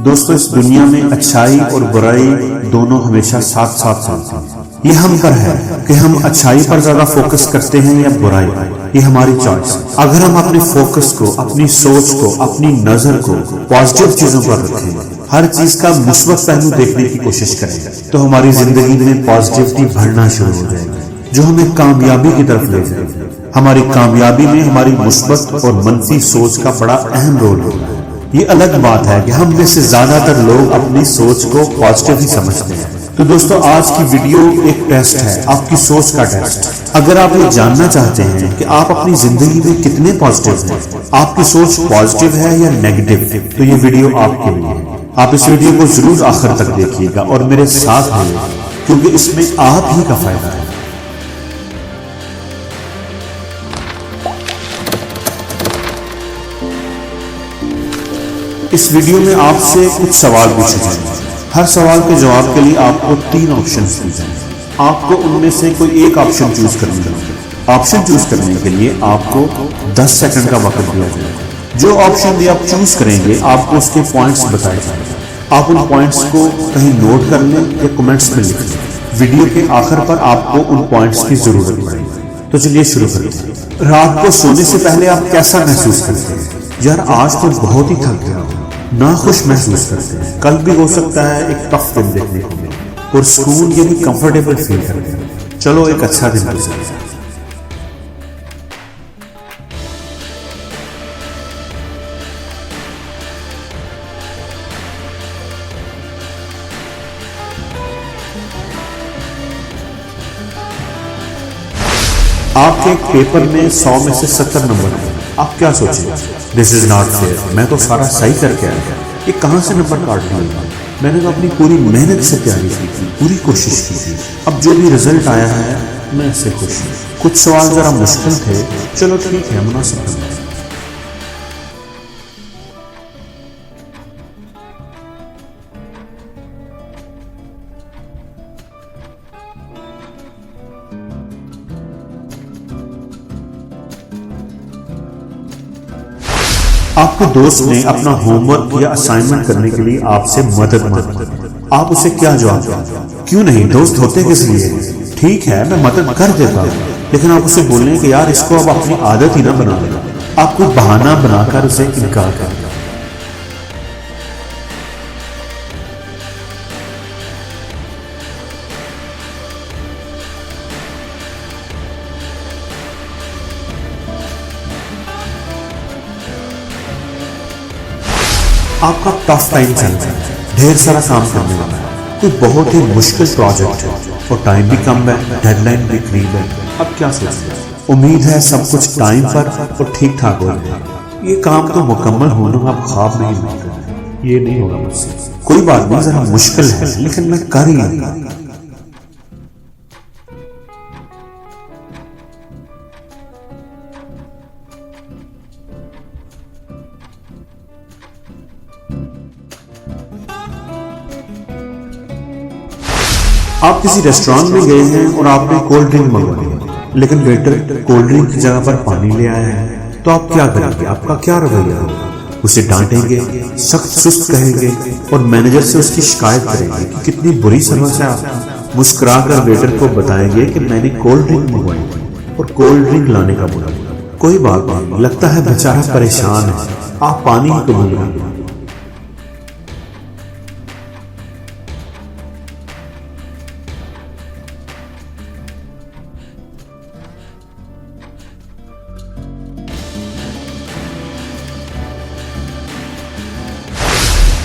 दोस्तों, इस दुनिया में अच्छाई और बुराई दोनों हमेशा साथ साथ चलते हैं। ये हम पर है कि हम अच्छाई पर ज्यादा फोकस करते हैं या बुराई पर। ये हमारी चॉइस है। अगर हम अपने फोकस को, अपनी सोच को, अपनी नजर को पॉजिटिव चीजों पर रखें, हर चीज का मुस्बत पहलू देखने की कोशिश करें, तो हमारी जिंदगी में पॉजिटिविटी भरना शुरू हो जाएगी, जो हमें कामयाबी की तरफ ले जाएगी। हमारी कामयाबी में हमारी मुस्बत और मनफी सोच का बड़ा अहम रोल होगा। ये अलग बात है कि हम में से ज्यादातर लोग अपनी सोच को पॉजिटिव ही समझते हैं। तो दोस्तों, आज की वीडियो एक टेस्ट है, आपकी सोच का टेस्ट। अगर आप ये जानना चाहते हैं कि आप अपनी जिंदगी में कितने पॉजिटिव हैं, आपकी सोच पॉजिटिव है या नेगेटिव, तो ये वीडियो आपके लिए है। आप इस वीडियो को जरूर आखिर तक देखिएगा और मेरे साथ रहिएगा, क्योंकि इसमें आप ही का फायदा है। इस वीडियो में आपसे कुछ सवाल पूछे जाएंगे। हर सवाल के जवाब के लिए आपको 3 ऑप्शन दिए जाएंगे। आपको उनमें से कोई एक ऑप्शन चूज करना होगा। ऑप्शन चूज करने के लिए आपको 10 सेकंड का वक्त दिया जाएगा। जो ऑप्शन भी आप चूज करेंगे, आपको उसके पॉइंट्स बताए जाएंगे। आप उन पॉइंट्स को कहीं नोट कर लें या कमेंट्स में लिख लें। वीडियो के आखिर पर आपको उन पॉइंट्स की जरूरत पड़ेगी। तो चलिए शुरू करते हैं। रात को सोने से पहले आप कैसा महसूस करते हैं? यार, आज तो बहुत ही थक गया हूं, नाखुश महसूस करते हैं। कल भी हो सकता है एक टफ दिन देखने को मिले और सुकून यानी कंफर्टेबल फील करते हैं। चलो एक अच्छा दिन गुजरे। आपके पेपर में 100 में से 70 नंबर है। आप क्या सोचेंगे? This is not fair. मैं तो सारा सही करके आया, ये कहां से नंबर काट लिया? मैंने तो अपनी पूरी मेहनत से तैयारी की थी, पूरी कोशिश की थी। अब जो भी रिजल्ट आया है, मैं इससे खुश हूँ। कुछ सवाल जरा मुश्किल थे, चलो ठीक है, मुनासिब है। आपके दोस्त ने अपना होमवर्क या असाइनमेंट करने के लिए आपसे मदद मांगी। आप उसे क्या जवाब दें? क्यों नहीं, दोस्त होते किस लिए? ठीक है, मैं मदद कर देता हूँ, लेकिन आप उसे बोलें कि यार इसको अब अपनी आदत ही ना बना लेना। आप कोई बहाना बनाकर उसे इनकार कर दें। आपका टफ टाइम चल रहा है, ढेर सारा काम करने वाला है, कोई बहुत ही मुश्किल प्रोजेक्ट है और टाइम भी कम है, डेडलाइन भी करीब है। अब क्या सोचते हैं? उम्मीद है सब कुछ टाइम पर और ठीक ठाक हो जाएगा। ये काम तो मुकम्मल होना आप ख्वाब नहीं देखते। ये नहीं होगा मुझसे। कोई बात नहीं, जरा मुश्किल है, लेकिन मैं कर ही लूंगा। आप किसी रेस्टोरेंट में गए हैं और आपने कोल्ड ड्रिंक मंगवाई है, लेकिन वेटर कोल्ड ड्रिंक की जगह पर पानी ले आया है, तो आप क्या करेंगे? आपका क्या रवैया होगा? उसे डांटेंगे, सख्त सुस्त कहेंगे और मैनेजर से उसकी शिकायत करेंगे कि कितनी बुरी सर्विस है आपकी। मुस्कुराकर वेटर को बताएंगे कि मैंने कोल्ड ड्रिंक मंगवाई और कोल्ड ड्रिंक लाने का बोला। कोई बात नहीं, लगता है बेचारा परेशान है, आप पानी ही कबूल करेंगे।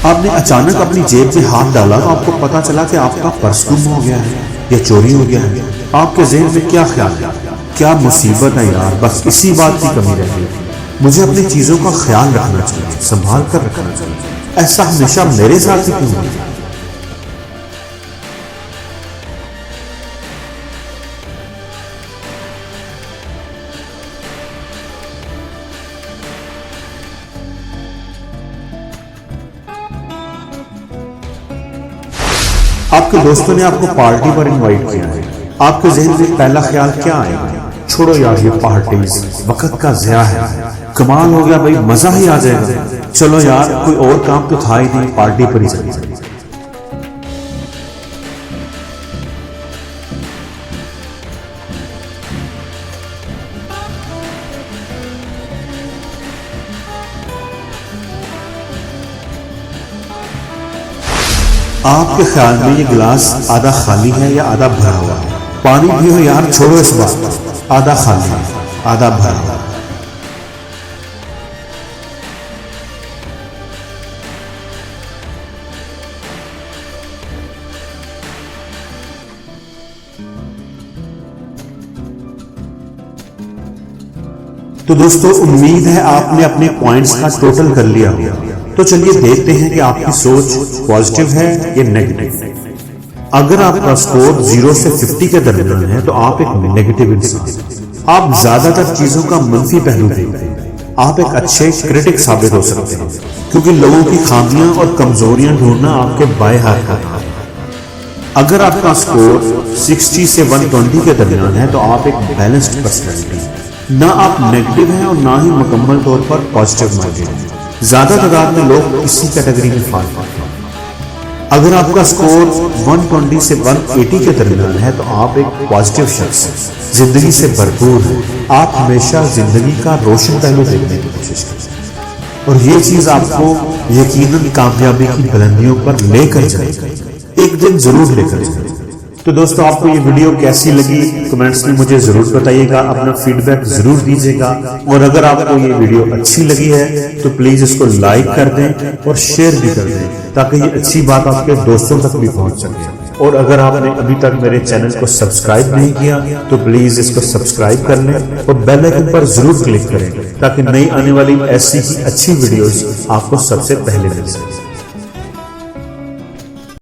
आपने अचानक अपनी जेब में हाथ डाला तो आपको पता चला कि आपका पर्स गुम हो गया है या चोरी हो गया है। आपके ज़हन में क्या ख्याल है? क्या मुसीबत है यार, बस इसी बात की कमी रह गई। मुझे अपनी चीजों का ख्याल रखना चाहिए, संभाल कर रखना चाहिए। ऐसा हमेशा मेरे साथ ही क्यों होता है? आपके दोस्तों ने आपको पार्टी पर इनवाइट किया है, आपके जहन में पहला ख्याल क्या आएगा? छोड़ो यार ये पार्टीज, वक्त का ज़िया है, कमाल हो गया भाई, मजा ही आ जाएगा। चलो यार कोई और काम तो था ही नहीं, पार्टी पर ही चले। आपके ख्याल में ये गिलास आधा खाली है या आधा भरा हुआ है? पानी पियो यार, छोड़ो इस बात। आधा खाली है, आधा भरा हुआ। तो दोस्तों उम्मीद है आपने अपने पॉइंट्स का टोटल कर लिया होगा। तो चलिए देखते हैं कि आपकी सोच पॉजिटिव है या नेगेटिव। अगर आपका स्कोर 0 से 50 के दरमियान है तो आप एक नेगेटिव इंसान। आप ज्यादातर चीजों का मंफी पहलू देखते हैं। आप एक अच्छे क्रिटिक साबित हो सकते हैं, क्योंकि लोगों की खामियां और कमजोरियां ढूंढना आपके बाएं हाथ का काम है। अगर आपका स्कोर 60 से 120 के दरमियान है तो आप एक बैलेंस्ड पर्सनैलिटी। ना आप नेगेटिव हैं और ना ही मुकम्मल तौर पर पॉजिटिव माइंडेड हैं। ज्यादा तादाद में लोग इसी कैटेगरी में फाल पाते हैं। अगर आपका स्कोर 120 से 180 के दरमियान है तो आप एक पॉजिटिव शख्स हैं, जिंदगी से भरपूर हैं। आप हमेशा जिंदगी का रोशन पहलू देखने की कोशिश करते हैं और ये चीज आपको यकीनन कामयाबी की बुलंदियों पर लेकर जाएगी, एक दिन जरूर लेकर जाएगी। तो दोस्तों आपको ये वीडियो कैसी लगी कमेंट्स में मुझे जरूर बताइएगा, अपना फीडबैक जरूर दीजिएगा। और अगर आपको ये वीडियो अच्छी लगी है तो प्लीज इसको लाइक कर दें और शेयर भी कर दें, ताकि ये अच्छी बात आपके दोस्तों तक भी पहुंच सके। और अगर आपने अभी तक मेरे चैनल को सब्सक्राइब नहीं किया तो प्लीज इसको सब्सक्राइब कर लें और बेल आइकन पर जरूर क्लिक करें, ताकि नई आने वाली ऐसी ही अच्छी वीडियोस आपको सबसे पहले मिल सके।